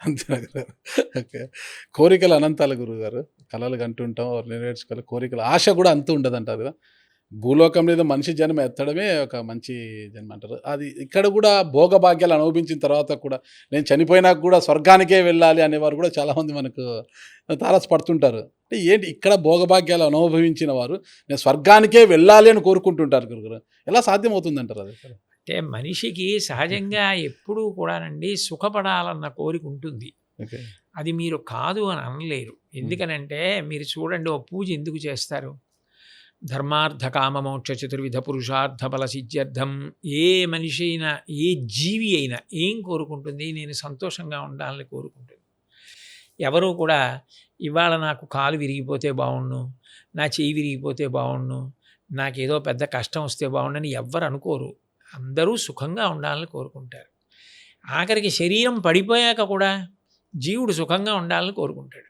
అంతేనా గురుగారు? ఓకే. కోరికలు అనంతాలు గురువుగారు. కలలు కంటుంటాం, నెరవేర్చుకోవాలి కోరికలు. ఆశ గూడా అంతు ఉండదంటారు గదా! భూలోకం మీద మనిషి జన్మ ఎత్తడమే ఒక మంచి జన్మ అంటారు. అది ఇక్కడ గూడా భోగభాగ్యాలు అనుభవించిన తర్వాత కూడా, నేను చనిపోయినాక గూడా స్వర్గానికే వెళ్ళాలి అనేవారు గూడా చాలామంది మనకు తారసపడుతుంటారు. అంటే ఏంటి ఇక్కడ భోగభాగ్యాలు అనుభవించిన వారు, నేను స్వర్గానికే వెళ్ళాలి అని కోరుకుంటుంటారు గురుగారు. ఎలా సాధ్యమవుతుందంటారు అది? అంటే మనిషికి సహజంగా ఎప్పుడూ కూడానండి సుఖపడాలన్న కోరిక ఉంటుంది. ఓకే. అది మీరు కాదు అని అనలేరు. ఎందుకనంటే మీరు చూడండి, ఓ పూజ ఎందుకు చేస్తారు? ధర్మార్థ కామ మోక్ష చతుర్విధ పురుషార్థ బల సిద్ధ్యర్థం. ఏ మనిషి అయినా, ఏ జీవి అయినా ఏం కోరుకుంటుంది? నేను సంతోషంగా ఉండాలని కోరుకుంటుంది. ఎవరు కూడా ఇవాళ నాకు కాలు విరిగిపోతే బాగుండు, నా చెయ్యి విరిగిపోతే బాగుండు, నాకేదో పెద్ద కష్టం వస్తే బాగుండని ఎవ్వరు అనుకోరు. అందరూ సుఖంగా ఉండాలని కోరుకుంటారు. ఆఖరికి శరీరం పడిపోయాక కూడా జీవుడు సుఖంగా ఉండాలని కోరుకుంటాడు.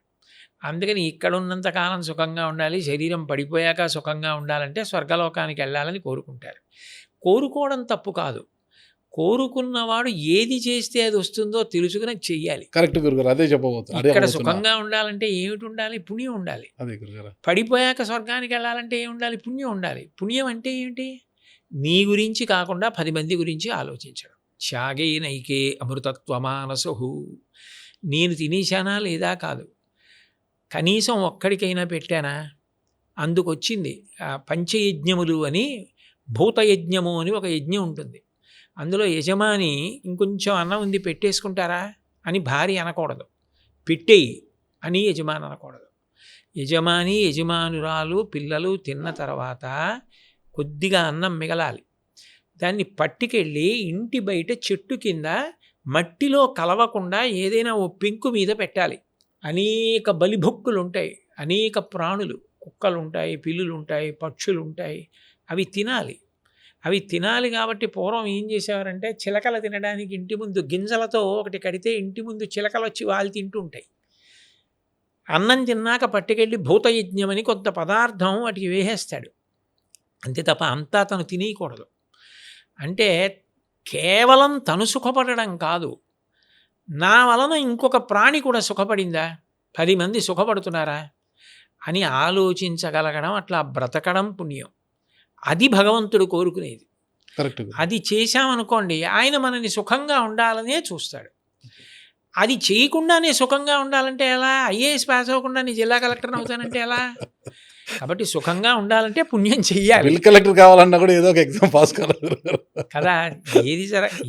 అందుకని ఇక్కడ ఉన్నంత కాలం సుఖంగా ఉండాలి, శరీరం పడిపోయాక సుఖంగా ఉండాలంటే స్వర్గలోకానికి వెళ్ళాలని కోరుకుంటారు. కోరుకోవడం తప్పు కాదు. కోరుకున్నవాడు ఏది చేస్తే అది వస్తుందో తెలుసుకుని చెయ్యాలి. కరెక్ట్ గురుగారు. అదే చెప్పబోతున్నా. ఇక్కడ సుఖంగా ఉండాలంటే ఏమిటి ఉండాలి? పుణ్యం ఉండాలి. అదే గురుగారు. పడిపోయాక స్వర్గానికి వెళ్ళాలంటే ఏమి ఉండాలి? పుణ్యం ఉండాలి. పుణ్యం అంటే ఏమిటి? నీ గురించి కాకుండా 10 మంది గురించి ఆలోచించడం. త్యాగే నైకే అమృతత్వమానసహు. నేను తినేశానా లేదా కాదు, కనీసం ఒక్కడికైనా పెట్టానా? అందుకొచ్చింది పంచయజ్ఞములు అని, భూతయజ్ఞము అని ఒక యజ్ఞం ఉంటుంది. అందులో యజమాని ఇంకొంచెం అన్నం ఉంది పెట్టేసుకుంటారా అని భార్య అనకూడదు. పెట్టేయి అని యజమాని అనకూడదు. యజమాని, యజమానురాలు, పిల్లలు తిన్న తర్వాత కొద్దిగా అన్నం మిగలాలి. దాన్ని పట్టుకెళ్ళి ఇంటి బయట చెట్టు కింద మట్టిలో కలవకుండా ఏదైనా ఓ పెంకు మీద పెట్టాలి. అనేక బలిభుక్కులు ఉంటాయి, అనేక ప్రాణులు, కుక్కలు ఉంటాయి, పిల్లులు ఉంటాయి, పక్షులు ఉంటాయి. అవి తినాలి. అవి తినాలి కాబట్టి పూర్వం ఏం చేసేవారంటే, చిలకలు తినడానికి ఇంటి ముందు గింజలతో ఒకటి కడితే ఇంటి ముందు చిలకలు వచ్చి వాళ్ళు తింటూ ఉంటాయి. అన్నం తిన్నాక పట్టుకెళ్ళి భూతయజ్ఞం అని కొంత పదార్థం వాటికి వేసేస్తాడు. అంతే తప్ప అంతా తను తినేయకూడదు. అంటే కేవలం తను సుఖపడడం కాదు, నా వలన ఇంకొక ప్రాణి కూడా సుఖపడిందా, 10 మంది సుఖపడుతున్నారా అని ఆలోచించగలగడం, అట్లా బ్రతకడం పుణ్యం. అది భగవంతుడు కోరుకునేది. కరెక్ట్. అది చేశామనుకోండి, ఆయన మనని సుఖంగా ఉండాలనే చూస్తాడు. అది చేయకుండానే సుఖంగా ఉండాలంటే ఎలా? ఐఏఎస్ పాస్ అవ్వకుండా నీ జిల్లా కలెక్టర్ని అవుతానంటే ఎలా? కాబట్టి సుఖంగా ఉండాలంటే పుణ్యం చెయ్యాలి. బిల్ కలెక్టర్ కావాలన్నా కూడా ఏదో ఒక ఎగ్జామ్ పాస్ కావాలి కదా.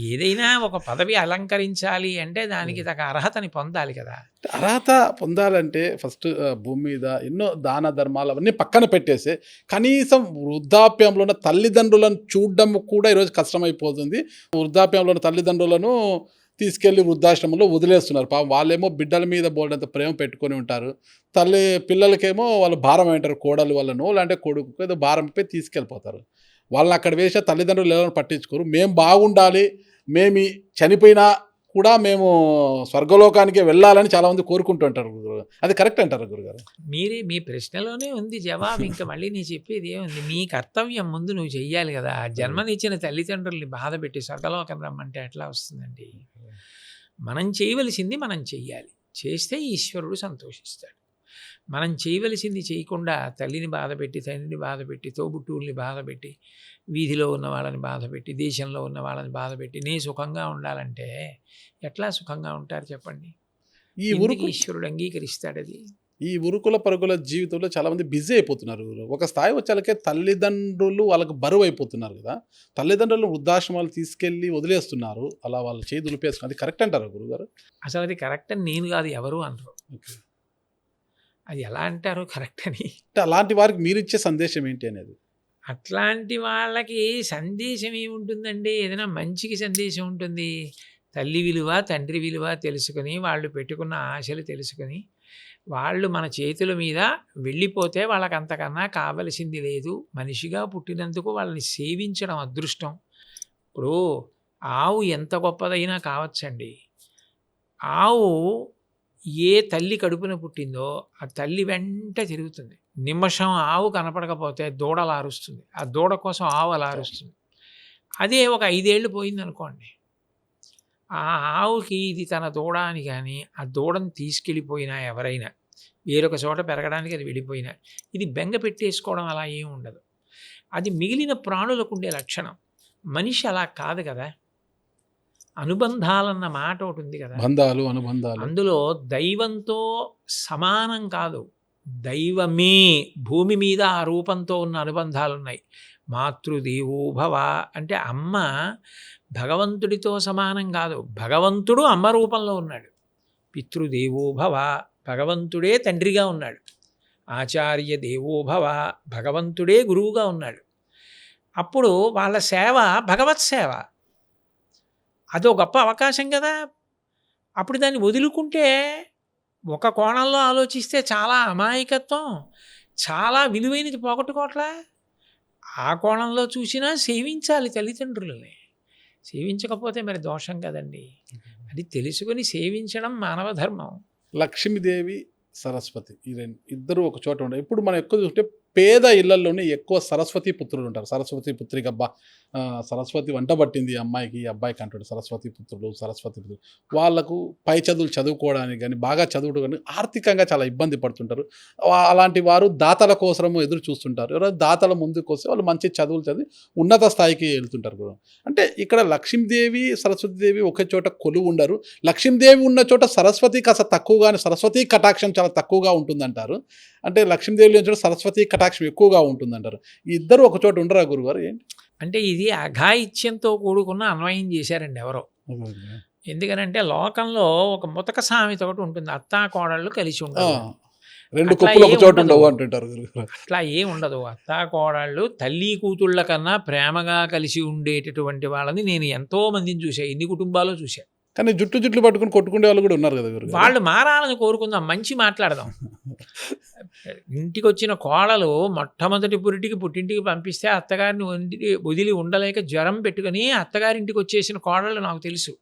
ఏదైనా ఒక పదవి అలంకరించాలి అంటే దానికి తగ్గ అర్హతని పొందాలి కదా. అర్హత పొందాలంటే ఫస్ట్ భూమి మీద ఎన్నో దాన ధర్మాలు అవన్నీ పక్కన పెట్టేసి, కనీసం వృద్ధాప్యంలో ఉన్న తల్లిదండ్రులను చూడడం కూడా ఈరోజు కష్టమైపోతుంది. వృద్ధాప్యంలో ఉన్న తల్లిదండ్రులను తీసుకెళ్ళి వృద్ధాశ్రమంలో వదిలేస్తున్నారు. పాపం వాళ్ళేమో బిడ్డల మీద బోల్డంత ప్రేమ పెట్టుకొని ఉంటారు. పిల్లలకేమో వాళ్ళు భారం అంటారు, కోడలు వాళ్ళను లేదంటే కొడుకు ఏదో భారంపై తీసుకెళ్ళిపోతారు. వాళ్ళని అక్కడ వేసే తల్లిదండ్రులు ఎవరైనా పట్టించుకోరు. మేము బాగుండాలి, మేము చనిపోయినా కూడా మేము స్వర్గలోకానికి వెళ్ళాలని చాలామంది కోరుకుంటుంటారు గురుగారు. అది కరెక్ట్ అంటారు గురుగారు? మీ ప్రశ్నలోనే ఉంది జవాబు. ఇంకా మళ్ళీ నేను చెప్పేది ఏముంది? నీ కర్తవ్యం ముందు నువ్వు చెయ్యాలి కదా. జన్మనిచ్చిన తల్లిదండ్రుల్ని బాధ పెట్టి స్వర్గలోకం రమ్మంటే ఎట్లా వస్తుందండి? మనం చేయవలసింది మనం చెయ్యాలి. చేస్తే ఈశ్వరుడు సంతోషిస్తాడు. మనం చేయవలసింది చేయకుండా తల్లిని బాధపెట్టి, తండ్రిని బాధపెట్టి, తోబుట్టువుల్ని బాధపెట్టి, వీధిలో ఉన్న వాళ్ళని బాధపెట్టి, దేశంలో ఉన్న వాళ్ళని బాధపెట్టి నేను సుఖంగా ఉండాలంటే ఎట్లా సుఖంగా ఉంటారు చెప్పండి? ఈశ్వరుడు అంగీకరిస్తాడు అది? ఈ ఉరుకుల పరుగుల జీవితంలో చాలామంది బిజీ అయిపోతున్నారు. ఒక స్థాయి వచ్చాలకే తల్లిదండ్రులు వాళ్ళకు బరువు అయిపోతున్నారు కదా. తల్లిదండ్రులను వృద్ధాశ్రమాలు తీసుకెళ్ళి వదిలేస్తున్నారు, అలా వాళ్ళు చేయి దులిపేస్తున్నారు. అది కరెక్ట్ అంటారా గురుగారు? అసలు అది కరెక్ట్ అని నేను కాదు, ఎవరు అనరు. అది ఎలా అంటారు కరెక్ట్ అని? అలాంటి వారికి మీరు ఇచ్చే సందేశం ఏంటి అనేది? అట్లాంటి వాళ్ళకి సందేశం ఏముంటుందండి? ఏదైనా మంచికి సందేశం ఉంటుంది. తల్లి విలువ, తండ్రి విలువ తెలుసుకొని, వాళ్ళు పెట్టుకున్న ఆశలు తెలుసుకొని, వాళ్ళు మన చేతుల మీద వెళ్ళిపోతే వాళ్ళకి అంతకన్నా కావలసింది లేదు. మనిషిగా పుట్టినందుకు వాళ్ళని సేవించడం అదృష్టం. ఇప్పుడు ఆవు ఎంత గొప్పదైనా కావచ్చండి. ఆవు ఏ తల్లి కడుపున పుట్టిందో ఆ తల్లి వెంట తిరుగుతుంది. నిమిషం ఆవు కనపడకపోతే దూడలు అరుస్తుంది. ఆ దూడ కోసం ఆవు అలా అరుస్తుంది. అదే ఒక 5 ఏళ్ళు పోయిందనుకోండి, ఆ ఆవుకి ఇది తన దూడ అని కానీ ఆ దూడను తీసుకెళ్ళిపోయినా ఎవరైనా వేరొక చోట పెరగడానికి అది వెళ్ళిపోయినా ఇది బెంగ పెట్టేసుకోవడం అలా ఏం ఉండదు. అది మిగిలిన ప్రాణులకు ఉండే లక్షణం. మనిషి అలా కాదు కదా. అనుబంధాలన్న మాట ఒకటి ఉంది కదా, బంధాలు అనుబంధాలు. అందులో దైవంతో సమానం కాదు, దైవమే భూమి మీద ఆ రూపంతో ఉన్న అనుబంధాలు ఉన్నాయి. మాతృదేవోభవ అంటే అమ్మ భగవంతుడితో సమానం కాదు, భగవంతుడు అమ్మ రూపంలో ఉన్నాడు. పితృదేవోభవ భగవంతుడే తండ్రిగా ఉన్నాడు. ఆచార్య దేవోభవ భగవంతుడే గురువుగా ఉన్నాడు. అప్పుడు వాళ్ళ సేవ భగవత్ సేవ, అదో గొప్ప అవకాశం కదా. అప్పుడు దాన్ని వదులుకుంటే ఒక కోణంలో ఆలోచిస్తే చాలా అమాయకత్వం, చాలా విలువైనది పోగొట్టుకోవట్లా. ఆ కోణంలో చూసినా సేవించాలి తల్లిదండ్రులని. సేవించకపోతే మరి దోషం కదండి. అది తెలుసుకొని సేవించడం మానవ ధర్మం. లక్ష్మీదేవి సరస్వతి ఈ ఇద్దరు ఒక చోట ఉంటారు. ఇప్పుడు మనం ఎక్కువ చూస్తే పేద ఇళ్లలోనే ఎక్కువ సరస్వతి పుత్రులు ఉంటారు. సరస్వతి పుత్రిక అబ్బా సరస్వతి వంట పట్టింది అమ్మాయికి అబ్బాయికి అంటాడు. సరస్వతి పుత్రులు సరస్వతి పుత్రులు వాళ్ళకు పై చదువులు చదువుకోవడానికి కానీ బాగా చదువుడు కానీ ఆర్థికంగా చాలా ఇబ్బంది పడుతుంటారు. అలాంటి వారు దాతల కోసము ఎదురు చూస్తుంటారు. ఎవరైనా దాతల ముందుకు వస్తే వాళ్ళు మంచి చదువులు చదివి ఉన్నత స్థాయికి వెళ్తుంటారు కూడా. అంటే ఇక్కడ లక్ష్మీదేవి సరస్వతీదేవి ఒకే చోట కొలువు ఉండరు. లక్ష్మీదేవి ఉన్న చోట సరస్వతి కాస్త తక్కువగానే, సరస్వతి కటాక్షం చాలా తక్కువగా ఉంటుందంటారు. అంటే లక్ష్మీదేవి లేని చోట సరస్వతి కటాక్షం ఎక్కువగా ఉంటుందంటారు. ఈ ఇద్దరు ఒక చోట ఉండరా గురుగారు? ఏంటి అంటే ఇది అఘాయిత్యంతో కూడుకున్న అన్వయం చేశారండి ఎవరో. ఎందుకనంటే లోకంలో ఒక ముతక సామెత ఒకటి ఉంటుంది, అత్తా కోడళ్ళు కలిసి ఉంటారు. రెండు కుప్పలు ఒక చోట ఉండవు అంటుంటారు గురుగారు. అట్లా ఏం ఉండదు. అత్తా కోడళ్ళు తల్లి కూతుళ్ళ కన్నా ప్రేమగా కలిసి ఉండేటటువంటి వాళ్ళని నేను ఎంతో మందిని చూసా, ఎన్ని కుటుంబాలు చూసా. కానీ జుట్లు పట్టుకుని కొట్టుకునే వాళ్ళు కూడా ఉన్నారు కదా గురుగారు. వాళ్ళు మారాలని కోరుకుందాం, మంచి మాట్లాడదాం. ఇంటికి వచ్చిన కోడలు మొట్టమొదటి పుట్టింటికి పంపిస్తే అత్తగారిని వదిలి ఉండలేక జ్వరం పెట్టుకుని అత్తగారింటికి వచ్చేసిన కోడళ్ళు నాకు తెలుసు.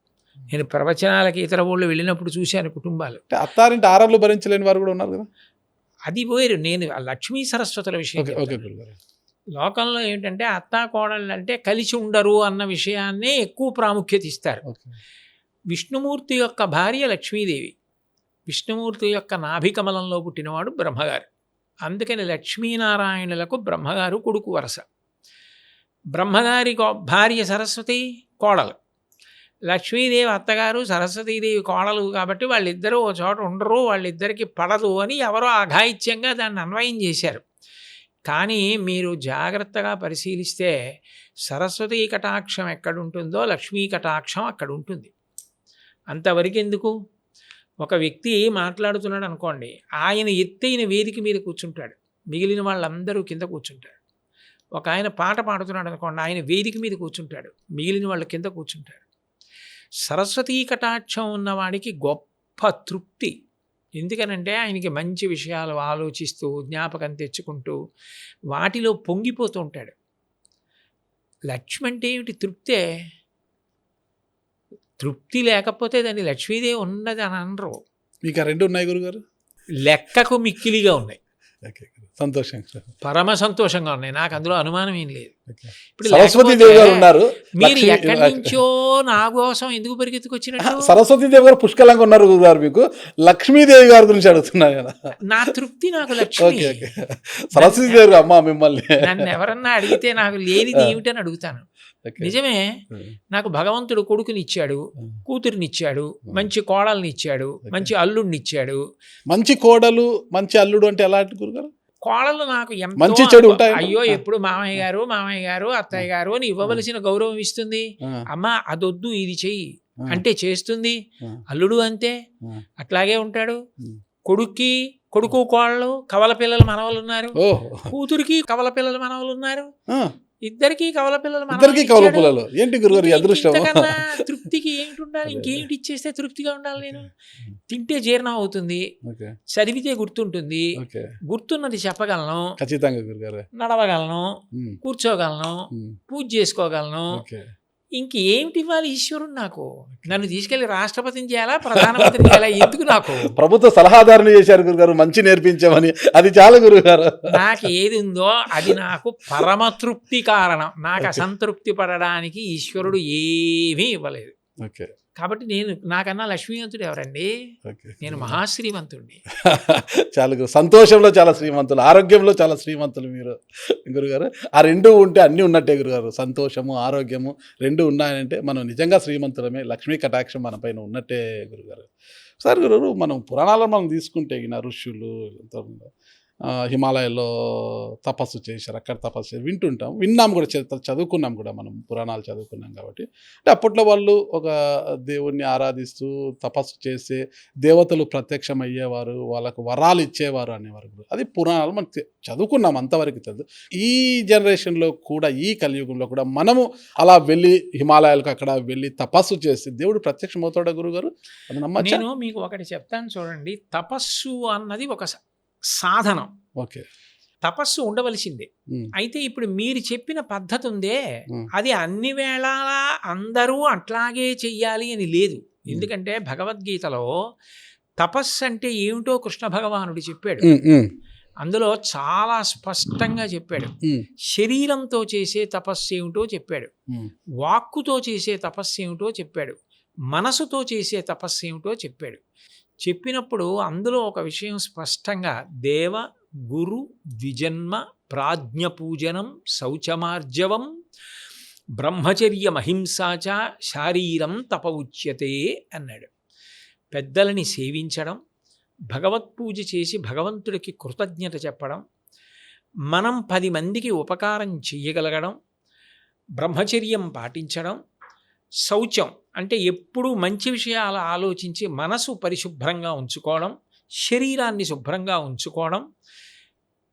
నేను ప్రవచనాలకి ఇతర ఊళ్ళు వెళ్ళినప్పుడు చూశాను కుటుంబాలు. అత్తారింటి ఆరాలు భరించలేని వారు కూడా ఉన్నారు కదా. అది వేరు. నేను లక్ష్మీ సరస్వతుల విషయం లోకంలో ఏంటంటే అత్తా కోడళ్ళు అంటే కలిసి ఉండరు అన్న విషయాన్నే ఎక్కువ ప్రాముఖ్యత ఇస్తారు. విష్ణుమూర్తి యొక్క భార్య లక్ష్మీదేవి, విష్ణుమూర్తి యొక్క నాభికమలంలో పుట్టినవాడు బ్రహ్మగారు. అందుకని లక్ష్మీనారాయణులకు బ్రహ్మగారు కొడుకు వరస. బ్రహ్మగారి భార్య సరస్వతి కోడలు, లక్ష్మీదేవి అత్తగారు, సరస్వతీదేవి కోడలు. కాబట్టి వాళ్ళిద్దరూ ఓ చోట ఉండరు, వాళ్ళిద్దరికి పడదు అని ఎవరో అఘాయిత్యంగా దాన్ని అన్వయం చేశారు. కానీ మీరు జాగ్రత్తగా పరిశీలిస్తే సరస్వతీ కటాక్షం ఎక్కడుంటుందో లక్ష్మీ కటాక్షం అక్కడ ఉంటుంది. అంతవరకు ఎందుకు? ఒక వ్యక్తి మాట్లాడుతున్నాడు అనుకోండి, ఆయన ఎత్తైన వేదిక మీద కూర్చుంటాడు, మిగిలిన వాళ్ళందరూ కింద కూర్చుంటారు. ఒక ఆయన పాట పాడుతున్నాడు అనుకోండి, ఆయన వేదిక మీద కూర్చుంటాడు, మిగిలిన వాళ్ళు కింద కూర్చుంటారు. సరస్వతీ కటాక్షం ఉన్నవాడికి గొప్ప తృప్తి. ఎందుకనంటే ఆయనకి మంచి విషయాలు ఆలోచిస్తూ జ్ఞాపకం తెచ్చుకుంటూ వాటిలో పొంగిపోతూ ఉంటాడు. లక్ష్మి అంటే ఏమిటి? తృప్తే. తృప్తి లేకపోతే దాన్ని లక్ష్మీదేవి ఉన్నది అని అనరు. మీకు రెండు ఉన్నాయి గురుగారు? లెక్కకు మిక్కిలిగా ఉన్నాయి. సంతోషంగా, పరమ సంతోషంగా ఉన్నాయి. నాకు అందులో అనుమానం ఏం లేదు. ఇప్పుడు సరస్వతీదేవి గారు ఉన్నారు. మీరు ఎక్కడి నుంచో నా కోసం ఎందుకు పరిగెత్తుకొచ్చినట్టు? సరస్వతీదేవి గారు పుష్కలంగా ఉన్నారు గురుగారు. మీకు లక్ష్మీదేవి గారి గురించి అడుగుతున్నారు కదా. నా తృప్తి నాకు లక్ష్మి. సరస్వతీదేవి అమ్మ మిమ్మల్ని నన్ను ఎవరన్నా అడిగితే నాకు లేనిది ఏమిటని అడుగుతాను. నిజమే, నాకు భగవంతుడు కొడుకునిచ్చాడు, కూతురునిచ్చాడు, మంచి కోడల్నిచ్చాడు, మంచి అల్లుడినిచ్చాడు. మంచి కోడలు మంచి అల్లుడు అంటే ఎలాంటి గురుగారు? కోడలు నాకు మంచి చెడు ఉంటాయి. అయ్యో ఎప్పుడు మామయ్య గారు అత్తయ్య గారు అని ఇవ్వవలసిన గౌరవం ఇస్తుంది. అమ్మ అదొద్దు ఇది చెయ్యి అంటే చేస్తుంది. అల్లుడు అంతే, అట్లాగే ఉంటాడు. కొడుకు కోడలు కవల పిల్లలు మనవలు ఉన్నారు, కూతురికి కవల పిల్లలు మనవలు ఉన్నారు, ఇద్దరికి కవల పిల్లలు. ఏంటి గురుగారు అదృష్టం? తృప్తికి ఏంటి ఉండాలి? ఇంకేమిటి ఇచ్చేస్తే తృప్తిగా ఉండాలి? నేను తింటే జీర్ణం అవుతుంది, చదివితే గుర్తుంటుంది, గుర్తున్నది చెప్పగలను, ఖచ్చితంగా గురుగారు, నడవగలను, కూర్చోగలను, పూజ చేసుకోగలను. ఇంకేమిటి ఇవ్వాలి ఈశ్వరుడు నాకు? నన్ను తీసుకెళ్లి రాష్ట్రపతిని చేయాలా, ప్రధానమంత్రిని చేయాలా? ఎందుకు నాకు? ప్రభుత్వ సలహాదారుని చేశారు గురుగారు, మంచి నేర్పించామని, అది చాలా గురుగారు. నాకు ఏది ఉందో అది నాకు పరమ తృప్తి కారణం. నాకు అసంతృప్తి పడడానికి ఈశ్వరుడు ఏమీ ఇవ్వలేదు. కాబట్టి నాకన్నా లక్ష్మీవంతుడు ఎవరండి? ఓకే. నేను మహాశ్రీమంతుడిని. చాలా సంతోషంలో చాలా శ్రీమంతులు, ఆరోగ్యంలో చాలా శ్రీమంతులు మీరు గురుగారు. ఆ 2 ఉంటే అన్నీ ఉన్నట్టే గురుగారు. సంతోషము, ఆరోగ్యము 2 ఉన్నాయంటే మనం నిజంగా శ్రీమంతులమే. లక్ష్మీ కటాక్షం మన పైన ఉన్నట్టే గురుగారు. సార్ గురువు మనం పురాణాలను మనం తీసుకుంటే ఋషులు హిమాలయాల్లో తపస్సు చేశారు, అక్కడ తపస్సు చేసి వింటుంటాం, విన్నాం కూడా, చదువుకున్నాం కూడా, మనం పురాణాలు చదువుకున్నాం కాబట్టి. అంటే అప్పట్లో వాళ్ళు ఒక దేవుణ్ణి ఆరాధిస్తూ తపస్సు చేసే దేవతలు ప్రత్యక్షం అయ్యేవారు, వాళ్ళకు వరాలు ఇచ్చేవారు అనేవారు. అది పురాణాలు మనం చదువుకున్నాం, అంతవరకు తెలుసు. ఈ జనరేషన్లో కూడా, ఈ కలియుగంలో కూడా మనము అలా వెళ్ళి హిమాలయాలకు అక్కడ వెళ్ళి తపస్సు చేసి దేవుడు ప్రత్యక్షం అవుతాడా గురుగారు? అది నమ్మచ్చా? నేను మీకు ఒకటి చెప్తాను చూడండి. తపస్సు అన్నది ఒక సాధనం. ఓకే. తపస్సు ఉండవలసిందే. అయితే ఇప్పుడు మీరు చెప్పిన పద్ధతి ఉందే, అది అన్ని వేళలా అందరూ అట్లాగే చెయ్యాలి అని లేదు. ఎందుకంటే భగవద్గీతలో తపస్సు అంటే ఏమిటో కృష్ణ భగవానుడు చెప్పాడు. అందులో చాలా స్పష్టంగా చెప్పాడు. శరీరంతో చేసే తపస్సు ఏమిటో చెప్పాడు, వాక్కుతో చేసే తపస్సు ఏమిటో చెప్పాడు, మనసుతో చేసే తపస్సు ఏమిటో చెప్పాడు. చెప్పినప్పుడు అందులో ఒక విషయం స్పష్టంగా, దేవ గురు ద్విజన్మ ప్రాజ్ఞపూజనం శౌచమార్జవం బ్రహ్మచర్యమహింసాచ శారీరం తప ఉచ్యతే అన్నాడు. పెద్దలని సేవించడం, భగవత్పూజ చేసి భగవంతుడికి కృతజ్ఞత చెప్పడం, మనం 10 మందికి ఉపకారం చెయ్యగలగడం, బ్రహ్మచర్యం పాటించడం, శౌచం అంటే ఎప్పుడూ మంచి విషయాలు ఆలోచించి మనసు పరిశుభ్రంగా ఉంచుకోవడం, శరీరాన్ని శుభ్రంగా ఉంచుకోవడం,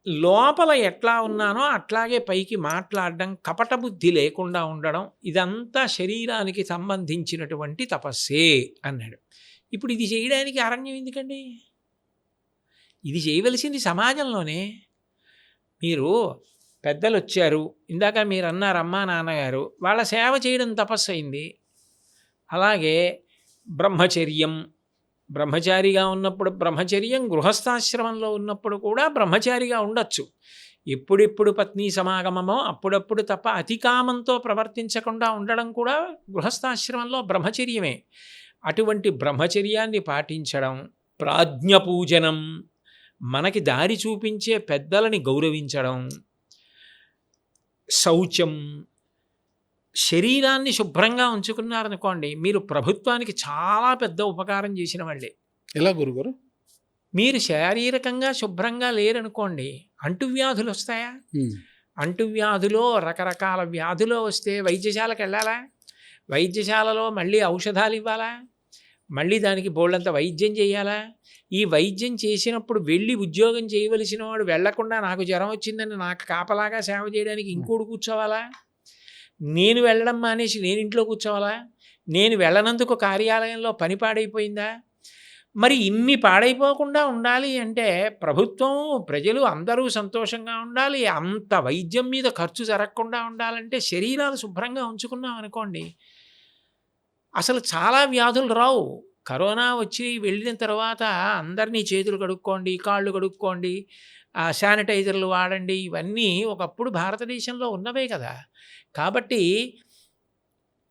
లోపల ఎట్లా ఉన్నానో అట్లాగే పైకి మాట్లాడడం, కపట బుద్ధి లేకుండా ఉండడం, ఇదంతా శరీరానికి సంబంధించినటువంటి తపస్సే అన్నాడు. ఇప్పుడు ఇది చేయడానికి అరణ్యం ఎందుకండి? ఇది చేయవలసింది సమాజంలోనే. మీరు పెద్దలు వచ్చారు, ఇందాక మీరు అన్నారు అమ్మా నాన్నగారు, వాళ్ళ సేవ చేయడం తపస్సు అయింది. అలాగే బ్రహ్మచర్యం, బ్రహ్మచారిగా ఉన్నప్పుడు బ్రహ్మచర్యం, గృహస్థాశ్రమంలో ఉన్నప్పుడు కూడా బ్రహ్మచారిగా ఉండొచ్చు. ఎప్పుడెప్పుడు పత్ని సమాగమమో అప్పుడప్పుడు తప్ప అతికామంతో ప్రవర్తించకుండా ఉండడం కూడా గృహస్థాశ్రమంలో బ్రహ్మచర్యమే. అటువంటి బ్రహ్మచర్యాన్ని పాటించడం, ప్రాజ్ఞపూజనం, మనకి దారి చూపించే పెద్దలని గౌరవించడం, శౌచం, శరీరాన్ని శుభ్రంగా ఉంచుకున్నారనుకోండి, మీరు ప్రభుత్వానికి చాలా పెద్ద ఉపకారం చేసిన వాళ్ళే. ఎలా గురుగారు? మీరు శారీరకంగా శుభ్రంగా లేరనుకోండి, అంటువ్యాధులు వస్తాయా? అంటువ్యాధులో రకరకాల వ్యాధులు వస్తే వైద్యశాలకు వెళ్ళాలా? వైద్యశాలలో మళ్ళీ ఔషధాలు ఇవ్వాలా? మళ్ళీ దానికి బోళ్ళంత వైద్యం చేయాలా? ఈ వైద్యం చేసినప్పుడు వెళ్ళి ఉద్యోగం చేయవలసిన వాడు వెళ్లకుండా నాకు జ్వరం వచ్చిందని నాకు కాపలాగా సేవ చేయడానికి ఇంకోడు కూర్చోవాలా? నేను వెళ్ళడం మానేసి నేను ఇంట్లో కూర్చోవాలా? నేను వెళ్ళనందుకు కార్యాలయంలో పని పాడైపోయిందా? మరి ఇన్ని పాడైపోకుండా ఉండాలి అంటే ప్రభుత్వం, ప్రజలు అందరూ సంతోషంగా ఉండాలి. అంత వైద్యం మీద ఖర్చు జరగకుండా ఉండాలంటే శరీరాలు శుభ్రంగా ఉంచుకున్నాం అనుకోండి, అసలు చాలా వ్యాధులు రావు. కరోనా వచ్చి వెళ్ళిన తర్వాత అందరినీ చేతులు కడుక్కోండి, కాళ్ళు కడుక్కోండి, శానిటైజర్లు వాడండి, ఇవన్నీ ఒకప్పుడు భారతదేశంలో ఉన్నవే కదా. కాబట్టి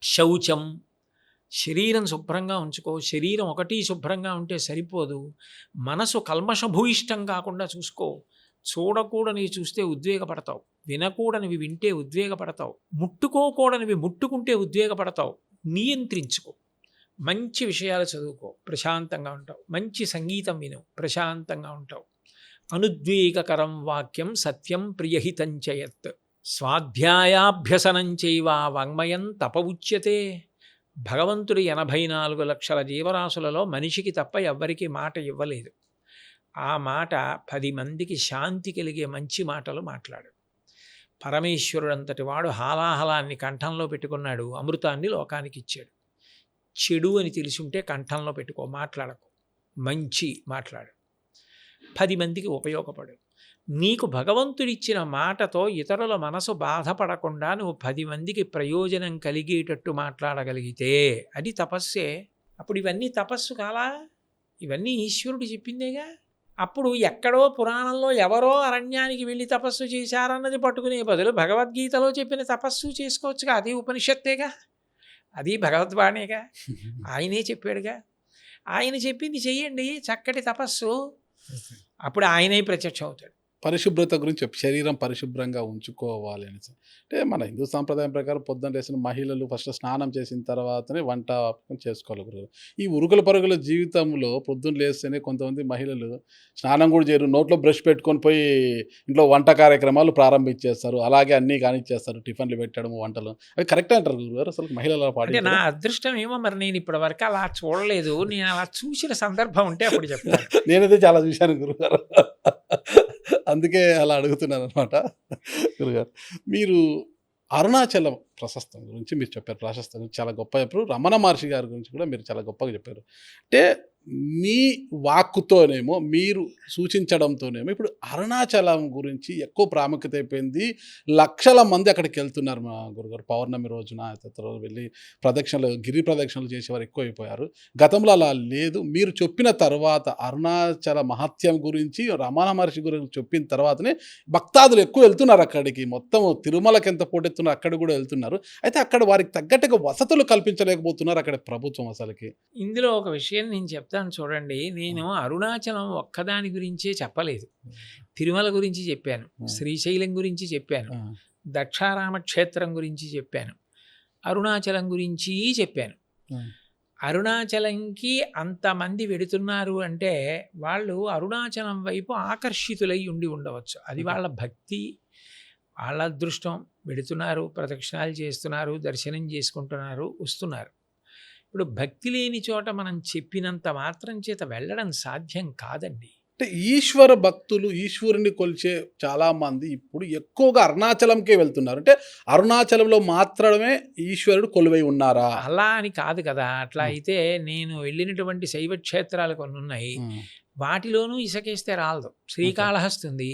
శౌచం, శరీరం శుభ్రంగా ఉంచుకో. శరీరం ఒకటి శుభ్రంగా ఉంటే సరిపోదు, మనసు కల్మషభూయిష్టం కాకుండా చూసుకో. చూడకూడనివి చూస్తే ఉద్వేగపడతావు, వినకూడనివి వింటే ఉద్వేగపడతావు, ముట్టుకోకూడనివి ముట్టుకుంటే ఉద్వేగపడతావు. నియంత్రించుకో. మంచి విషయాలు చదువుకో, ప్రశాంతంగా ఉంటావు. మంచి సంగీతం విను, ప్రశాంతంగా ఉంటావు. అనుద్వేగకరం వాక్యం సత్యం ప్రియహితం చయత్ స్వాధ్యాయాభ్యసనం చైవ వాంగ్మయం తప ఉచ్యతే. భగవంతుడు 84 లక్షల జీవరాశులలో మనిషికి తప్ప ఎవ్వరికీ మాట ఇవ్వలేదు. ఆ మాట 10 మందికి శాంతి కలిగే మంచి మాటలు మాట్లాడు. పరమేశ్వరుడంతటి వాడు హాలాహలాన్ని కంఠంలో పెట్టుకున్నాడు, అమృతాన్ని లోకానికి ఇచ్చాడు. చెడు అని తెలుసుంటే కంఠంలో పెట్టుకో, మాట్లాడకు, మంచి మాట్లాడు, 10 మందికి ఉపయోగపడు. నీకు భగవంతుడిచ్చిన మాటతో ఇతరుల మనసు బాధపడకుండా నువ్వు 10 మందికి ప్రయోజనం కలిగేటట్టు మాట్లాడగలిగితే అది తపస్సే. అప్పుడు ఇవన్నీ తపస్సు కాలా? ఇవన్నీ ఈశ్వరుడు చెప్పిందేగా. అప్పుడు ఎక్కడో పురాణంలో ఎవరో అరణ్యానికి వెళ్ళి తపస్సు చేశారన్నది పట్టుకునే బదులు భగవద్గీతలో చెప్పిన తపస్సు చేసుకోవచ్చుగా, అది ఉపనిషత్తేగా. అది భగవద్వాణిగా, ఆయనే చెప్పాడుగా. ఆయన చెప్పింది చెయ్యండి, చక్కటి తపస్సు, అప్పుడు ఆయనే ప్రత్యక్షం అవుతాడు. పరిశుభ్రత గురించి శరీరం పరిశుభ్రంగా ఉంచుకోవాలి అనేసి. అంటే మన హిందూ సాంప్రదాయం ప్రకారం పొద్దున్న లేసిన మహిళలు ఫస్ట్ స్నానం చేసిన తర్వాతనే వంట చేసుకోవాలి గురుగారు. ఈ ఉరుకుల పరుగుల జీవితంలో పొద్దున్న లేస్తేనే కొంతమంది మహిళలు స్నానం కూడా చేయరు. నోట్లో బ్రష్ పెట్టుకొని పోయి ఇంట్లో వంట కార్యక్రమాలు ప్రారంభించేస్తారు. అలాగే అన్నీ కానిచ్చేస్తారు. టిఫిన్లు పెట్టడం, వంటలు. అవి కరెక్టే అంటారు గురుగారు? అసలు మహిళలు అలా అంటే పాటించరా? నా అదృష్టం ఏమో మరి, నేను ఇప్పటి వరకు అలా చూడలేదు. నేను అలా చూసిన సందర్భం ఉంటే అప్పుడు చెప్తాను. నేనైతే చాలా చూశాను గురుగారు. అందుకే అలా అడుగుతున్నాననమాట. గురుగారు, మీరు అరుణాచలం ప్రశస్తం గురించి మీరు చెప్పారు. ప్రశస్తం గురించి చాలా గొప్పగా చెప్పారు. రమణ మహర్షి గారి గురించి కూడా మీరు చాలా గొప్పగా చెప్పారు. అంటే మీ వాక్కుతోనేమో, మీరు సూచించడంతోనేమో ఇప్పుడు అరుణాచలం గురించి ఎక్కువ ప్రాముఖ్యత అయిపోయింది. లక్షల మంది అక్కడికి వెళ్తున్నారు మా గురుగారు. పౌర్ణమి రోజున రోజు వెళ్ళి ప్రదక్షిణలు, గిరి ప్రదక్షిణలు చేసేవారు ఎక్కువైపోయారు. గతంలో అలా లేదు. మీరు చెప్పిన తర్వాత అరుణాచల మహత్యం గురించి, రమణ మహర్షి గురించి చెప్పిన తర్వాతనే భక్తాదులు ఎక్కువ వెళ్తున్నారు అక్కడికి. మొత్తం తిరుమలకి ఎంత పోటెత్తున్నారు అక్కడ కూడా వెళ్తున్నారు. అయితే అక్కడ వారికి తగ్గట్టుగా వసతులు కల్పించలేకపోతున్నారు అక్కడ ప్రభుత్వం అసలుకి. ఇందులో ఒక విషయం నేను చెప్తాను చూడండి. నేను అరుణాచలం ఒక్కదాని గురించే చెప్పలేదు. తిరుమల గురించి చెప్పాను, శ్రీశైలం గురించి చెప్పాను, దక్షారామ క్షేత్రం గురించి చెప్పాను, అరుణాచలం గురించి చెప్పాను. అరుణాచలంకి అంతమంది వెడుతున్నారు అంటే వాళ్ళు అరుణాచలం వైపు ఆకర్షితులై ఉండి ఉండవచ్చు. అది వాళ్ళ భక్తి, వాళ్ళ అదృష్టం. వెడుతున్నారు, ప్రదక్షిణాలు చేస్తున్నారు, దర్శనం చేసుకుంటున్నారు, వస్తున్నారు. ఇప్పుడు భక్తి లేని చోట మనం చెప్పినంత మాత్రం చేత వెళ్ళడం సాధ్యం కాదండి. అంటే ఈశ్వర భక్తులు, ఈశ్వరుని కొలిచే చాలామంది ఇప్పుడు ఎక్కువగా అరుణాచలంకే వెళ్తున్నారు. అంటే అరుణాచలంలో మాత్రమే ఈశ్వరుడు కొలువై ఉన్నారా? అలా అని కాదు కదా. అట్లా అయితే నేను వెళ్ళినటువంటి శైవ క్షేత్రాలు కొన్ని ఉన్నాయి. వాటిలోనూ ఇసకేస్తే రాలదు. శ్రీకాళహస్తి ఉంది.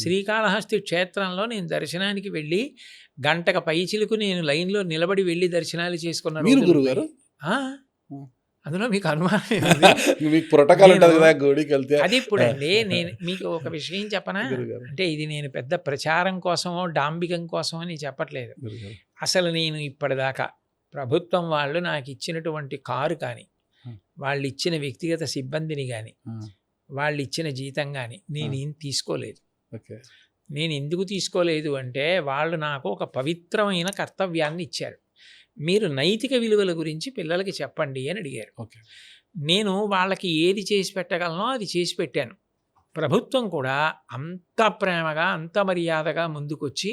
శ్రీకాళహస్తి క్షేత్రంలో నేను దర్శనానికి వెళ్ళి గంటక పైచిలకు నేను లైన్లో నిలబడి వెళ్ళి దర్శనాలు చేసుకున్న మీరు రోజులు గురుగారు? ఉన్నాయి. అందులో మీకు అనుమానం ఏముంది? మీకు ప్రోటోకాల్ ఉంటుంది కదా గుడికి వెళ్తే. అది ఇప్పుడండి నేను మీకు ఒక విషయం చెప్పనా? గురుగారు. అంటే ఇది నేను పెద్ద ప్రచారం కోసమో డాంబికం కోసమో అని చెప్పట్లేదు. గురుగారు. అసలు నేను ఇప్పటిదాకా ప్రభుత్వం వాళ్ళు నాకు ఇచ్చినటువంటి కారు కానీ, వాళ్ళు ఇచ్చిన వ్యక్తిగత సిబ్బందిని కానీ, వాళ్ళు ఇచ్చిన జీతం కానీ నేనేం తీసుకోలేదు. ఓకే. నేను ఎందుకు తీసుకోలేదు అంటే వాళ్ళు నాకు ఒక పవిత్రమైన కర్తవ్యాన్ని ఇచ్చారు. మీరు నైతిక విలువల గురించి పిల్లలకి చెప్పండి అని అడిగారు. ఓకే. నేను వాళ్ళకి ఏది చేసి పెట్టగలనో అది చేసి పెట్టాను. ప్రభుత్వం కూడా అంత ప్రేమగా, అంత మర్యాదగా ముందుకొచ్చి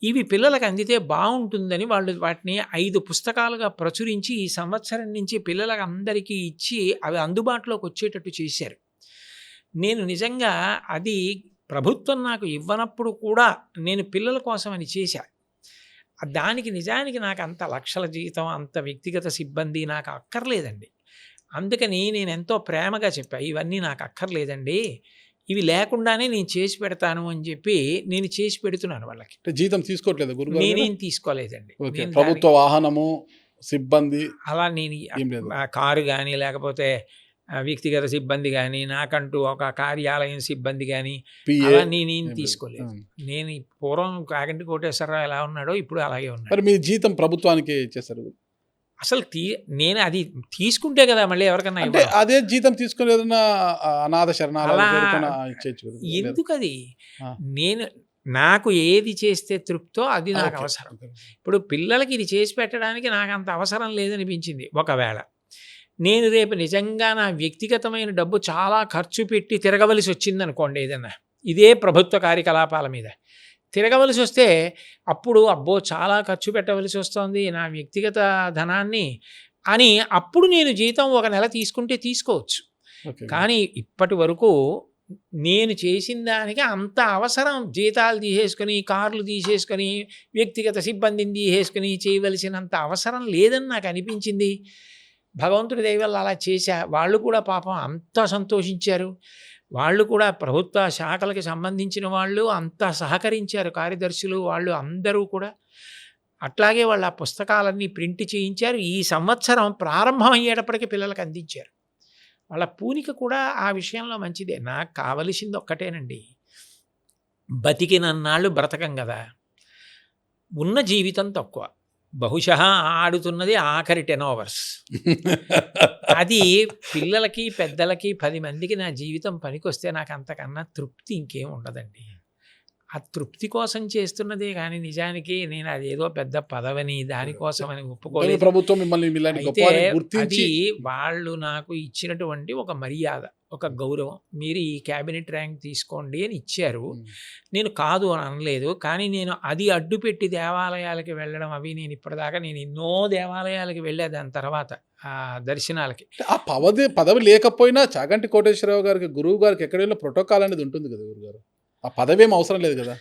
ఇవి పిల్లలకు అందితే బాగుంటుందని వాళ్ళు వాటిని 5 పుస్తకాలుగా ప్రచురించి ఈ సంవత్సరం నుంచి పిల్లలకు అందరికీ ఇచ్చి అవి అందుబాటులోకి వచ్చేటట్టు చేశారు. నేను నిజంగా అది ప్రభుత్వం నాకు ఇవ్వనప్పుడు కూడా నేను పిల్లల కోసం అని చేశా. దానికి నిజానికి నాకు అంత లక్షల జీతం, అంత వ్యక్తిగత సిబ్బంది నాకు అక్కర్లేదండి. అందుకని నేను ఎంతో ప్రేమగా చెప్పా, ఇవన్నీ నాకు అక్కర్లేదండి, ఇవి లేకుండానే నేను చేసి పెడతాను అని చెప్పి నేను చేసి పెడుతున్నాను వాళ్ళకి. జీతం తీసుకోవట్లేదు గురుగారు? నేనేం తీసుకోలేదండి. ప్రభుత్వ వాహనము, సిబ్బంది అలా నేను కారు కానీ లేకపోతే వ్యక్తిగత సిబ్బంది కానీ, నాకంటూ ఒక కార్యాలయం సిబ్బంది కానీ అలా నేనేం తీసుకోలేదు. నేను పూర్వం కాగంటి కోటేశ్వరరావు ఎలా ఉన్నాడో ఇప్పుడు అలాగే ఉన్నాడు. మరి మీ జీతం ప్రభుత్వానికి ఇచ్చేసారు? అసలు నేను అది తీసుకుంటే కదా మళ్ళీ ఎవరికన్నా అంటే అదే జీతం తీసుకుని ఏదైనా అనాథ శరణాలయం ఎందుకు? అది నేను నాకు ఏది చేస్తే తృప్తో అది నాకు అవసరం. ఇప్పుడు పిల్లలకి ఇది చేసి పెట్టడానికి నాకు అంత అవసరం లేదనిపించింది. ఒకవేళ నేను రేపు నిజంగా నా వ్యక్తిగతమైన డబ్బు చాలా ఖర్చు పెట్టి తిరగవలసి వచ్చిందనుకోండి, ఏదన్నా ఇదే ప్రభుత్వ కార్యకలాపాల మీద తిరగవలసి వస్తే అప్పుడు అబ్బో చాలా ఖర్చు పెట్టవలసి వస్తుంది నా వ్యక్తిగత ధనాన్ని అని అప్పుడు నేను జీతం ఒక నెల తీసుకుంటే తీసుకోవచ్చు. కానీ ఇప్పటి వరకు నేను చేసిన దానికి అంత అవసరం జీతాలు తీసేసుకొని, కార్లు తీసేసుకొని, వ్యక్తిగత సిబ్బందిని తీసేసుకొని చేయవలసినంత అవసరం లేదని నాకు అనిపించింది. భగవంతుడి దయ వల్ల అలా చేశా. వాళ్ళు కూడా పాపం అంత సంతోషించారు. వాళ్ళు కూడా ప్రభుత్వ శాఖలకి సంబంధించిన వాళ్ళు అంతా సహకరించారు. కార్యదర్శులు వాళ్ళు అందరూ కూడా అట్లాగే వాళ్ళ పుస్తకాలన్నీ ప్రింట్ చేయించారు. ఈ సంవత్సరం ప్రారంభం అయ్యేటప్పటికీ పిల్లలకు అందించారు. వాళ్ళ పూనిక కూడా ఆ విషయంలో మంచిదే. నాకు కావలసింది ఒక్కటేనండి, బతికినన్నాళ్ళు బ్రతకం కదా, ఉన్న జీవితం తక్కువ, బహుశः ఆడుతున్నది ఆఖరి 10 ఓవర్స్. అది పిల్లలకి, పెద్దలకి 10 మందికి నా జీవితం పనికొస్తే నాకు అంతకన్నా తృప్తి ఇంకేం ఉండదండి. ఆ తృప్తి కోసం చేస్తున్నదే కానీ నిజానికి నేను అదేదో పెద్ద పదవని దానికోసమని కానీ ఒప్పుకోలేదు. ప్రభుత్వం మిమ్మల్ని ఇలాంటి అయితే గొప్ప అది గుర్తించి వాళ్ళు నాకు ఇచ్చినటువంటి ఒక మర్యాద, ఒక గౌరవం. మీరు ఈ క్యాబినెట్ ర్యాంక్ తీసుకోండి అని ఇచ్చారు. నేను కాదు అని అనలేదు. కానీ నేను అది అడ్డుపెట్టి దేవాలయాలకి వెళ్ళడం అవి నేను ఇప్పటిదాకా నేను ఎన్నో దేవాలయాలకి వెళ్ళా దాని తర్వాత దర్శనాలకి. ఆ పదవి లేకపోయినా చాగంటి కోటేశ్వరరావు గారికి గురువు గారికి ఎక్కడైనా ప్రోటోకాల్ అనేది ఉంటుంది కదా గురుగారు. ఆ పదవి ఏం అవసరం లేదు కదా.